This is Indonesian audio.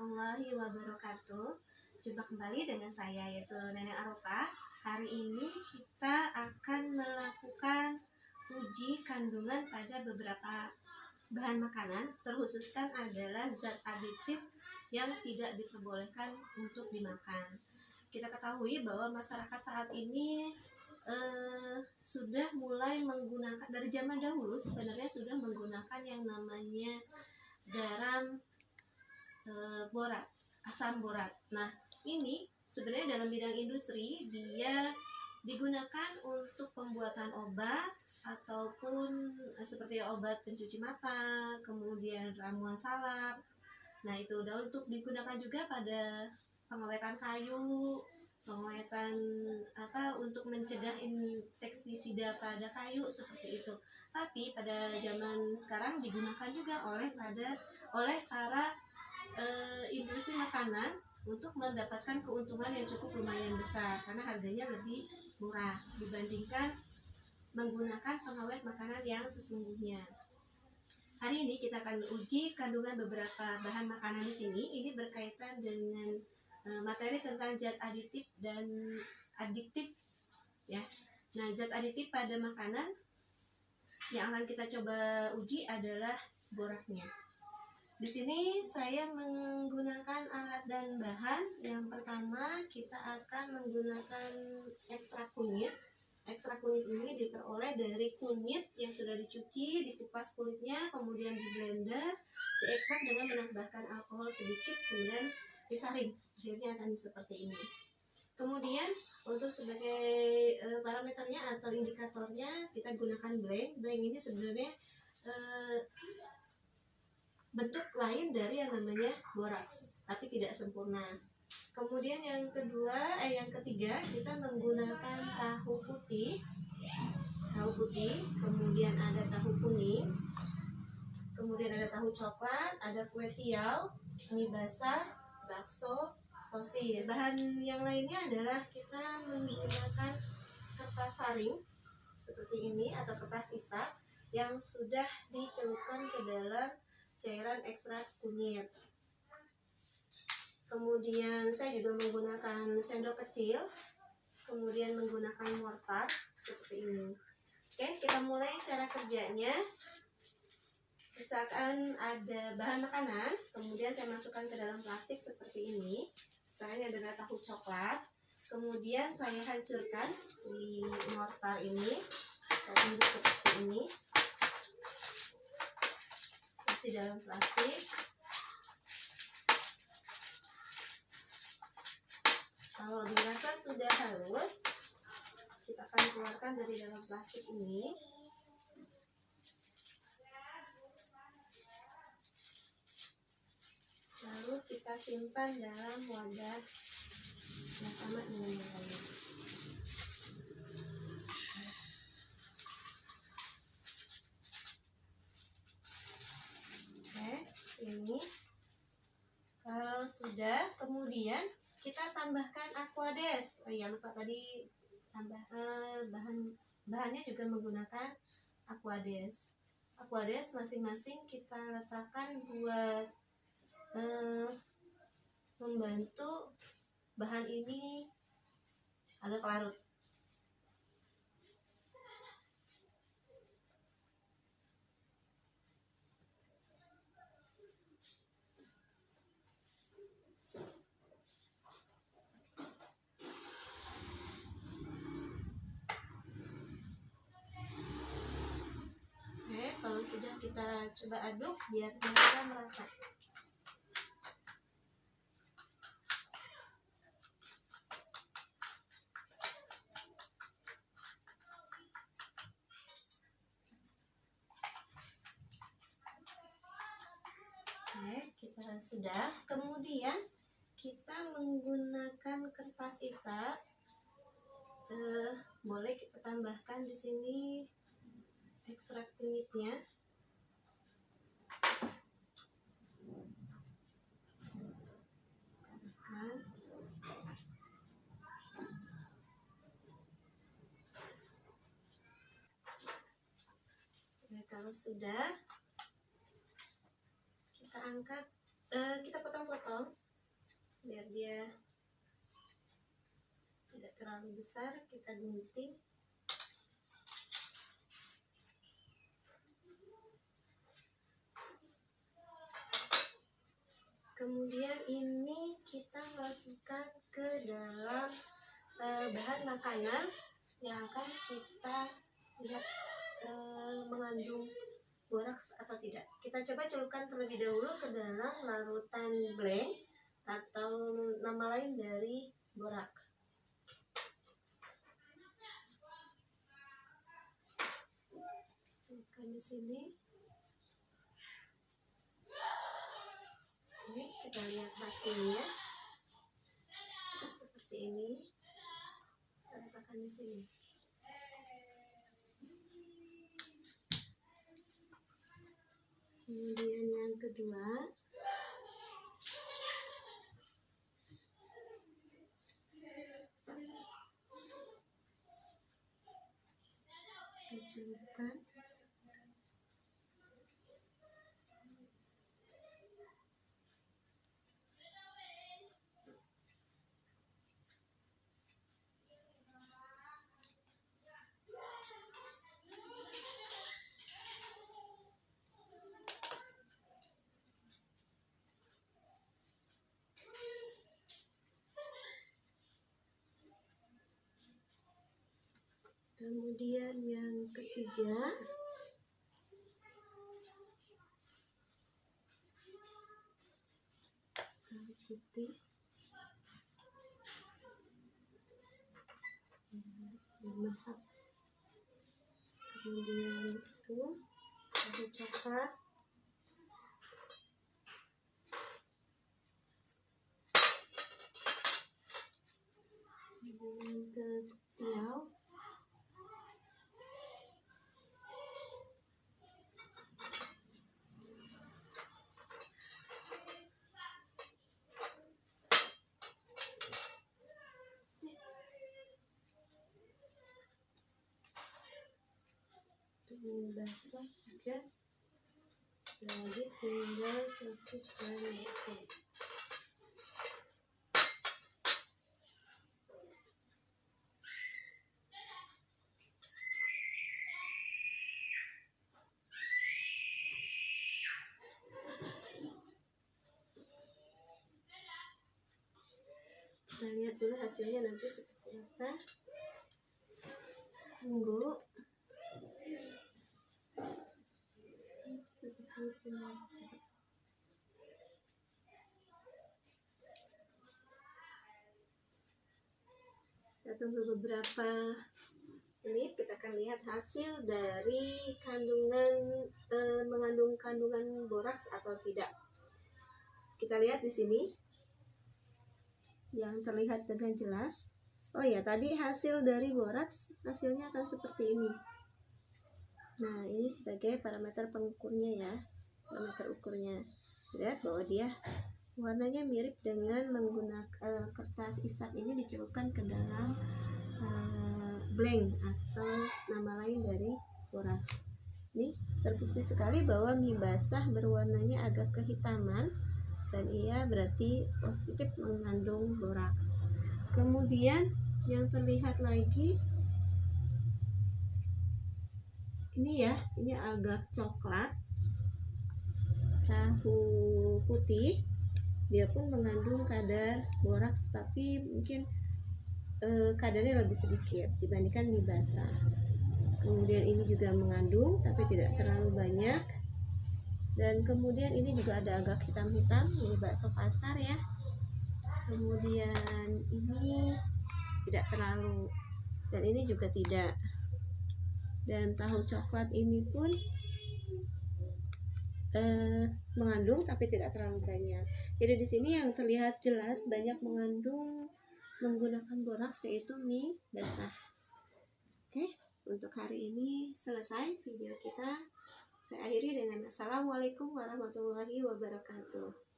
warahmatullahi wabarakatuh. Jumpa kembali dengan saya, yaitu Nenek Aroka. Hari ini kita akan melakukan uji kandungan pada beberapa bahan makanan, terkhususkan adalah zat aditif yang tidak diperbolehkan untuk dimakan. Kita ketahui bahwa masyarakat saat ini sudah mulai menggunakan, dari zaman dahulu sebenarnya sudah menggunakan yang namanya garam borat, asam borat. Nah, ini sebenarnya dalam bidang industri dia digunakan untuk pembuatan obat ataupun seperti obat pencuci mata, kemudian ramuan salap. Nah, itu udah untuk digunakan juga pada pengawetan kayu, pengawetan untuk mencegah insektisida pada kayu seperti itu. Tapi pada zaman sekarang digunakan juga oleh para industri makanan untuk mendapatkan keuntungan yang cukup lumayan besar karena harganya lebih murah dibandingkan menggunakan pengawet makanan yang sesungguhnya. Hari ini kita akan uji kandungan beberapa bahan makanan di sini. Ini berkaitan dengan materi tentang zat aditif dan adiktif, ya. Nah, zat aditif pada makanan yang akan kita coba uji adalah boraknya. Di sini saya menggunakan alat dan bahan. Yang pertama kita akan menggunakan ekstrak kunyit. Ekstrak kunyit ini diperoleh dari kunyit yang sudah dicuci, dikupas kulitnya, kemudian di blender, diekstrak dengan menambahkan alkohol sedikit, kemudian disaring. Akhirnya akan seperti ini. Kemudian untuk sebagai parameternya atau indikatornya kita gunakan blank. Blank ini sebenarnya bentuk lain dari yang namanya boraks, tapi tidak sempurna. Kemudian yang ketiga kita menggunakan tahu putih, kemudian ada tahu kuning, kemudian ada tahu coklat, ada kue tiaw, mie basah, bakso, sosis. Bahan yang lainnya adalah kita menggunakan kertas saring seperti ini atau kertas isap yang sudah dicelupkan ke dalam cairan ekstrak kunyit. Kemudian saya juga menggunakan sendok kecil, kemudian menggunakan mortar seperti ini. Oke, kita mulai cara kerjanya. Misalkan ada bahan makanan, kemudian saya masukkan ke dalam plastik seperti ini. Misalnya adalah tahu coklat, kemudian saya hancurkan di mortar ini, saya tumbuk seperti ini. Di dalam plastik. Kalau dirasa sudah halus, kita akan keluarkan dari dalam plastik ini. Lalu kita simpan dalam wadah yang sama dengan yang lain. Ini kalau sudah, kemudian kita tambahkan aquades. Oh ya, lupa tadi tambah bahannya juga menggunakan aquades. Aquades masing-masing kita letakkan buat membantu bahan ini agak larut. Kalau sudah kita coba aduk biar merata merata. Kita sudah. Kemudian kita menggunakan kertas isap. Boleh kita tambahkan di sini ekstrak kunyitnya. Kalau sudah, kita angkat Kita potong-potong biar dia tidak terlalu besar. Kita gunting. Kemudian ini kita masukkan ke dalam bahan makanan yang akan kita lihat mengandung boraks atau tidak. Kita coba celupkan terlebih dahulu ke dalam larutan blank atau nama lain dari borak. Celupkan di sini. Ini kita lihat hasilnya seperti ini. Kita letakkan di sini. Kemudian yang kedua, kita celupkan. Kemudian yang ketiga, bawang putih, masak. Kemudian itu ada coklat, kemudian ketiau, basah juga. Jadi tinggal sosis dan nasi. Kita lihat dulu hasilnya nanti seperti apa. Tunggu. Kita tunggu beberapa menit. Kita akan lihat hasil dari mengandung kandungan boraks atau tidak. Kita lihat di sini yang terlihat dengan jelas. Oh ya, tadi hasil dari boraks hasilnya akan seperti ini. Nah, ini sebagai parameter pengukurnya ya, parameter ukurnya. Lihat bahwa dia warnanya mirip dengan menggunakan kertas isap ini dicelupkan ke dalam blank atau nama lain dari boraks. Ini terbukti sekali bahwa mie basah berwarnanya agak kehitaman dan ia berarti positif mengandung boraks. Kemudian yang terlihat lagi ini ya, ini agak coklat, tahu putih, dia pun mengandung kadar boraks tapi mungkin kadarnya lebih sedikit dibandingkan mie basah. Kemudian ini juga mengandung tapi tidak terlalu banyak. Dan kemudian ini juga ada agak hitam-hitam, ini bakso pasar ya. Kemudian ini tidak terlalu, dan ini juga tidak. Dan tahu coklat ini pun mengandung tapi tidak terlalu banyak. Jadi di sini yang terlihat jelas banyak mengandung menggunakan boraks yaitu mie basah. Oke, untuk hari ini selesai video kita. Saya akhiri dengan Assalamualaikum warahmatullahi wabarakatuh.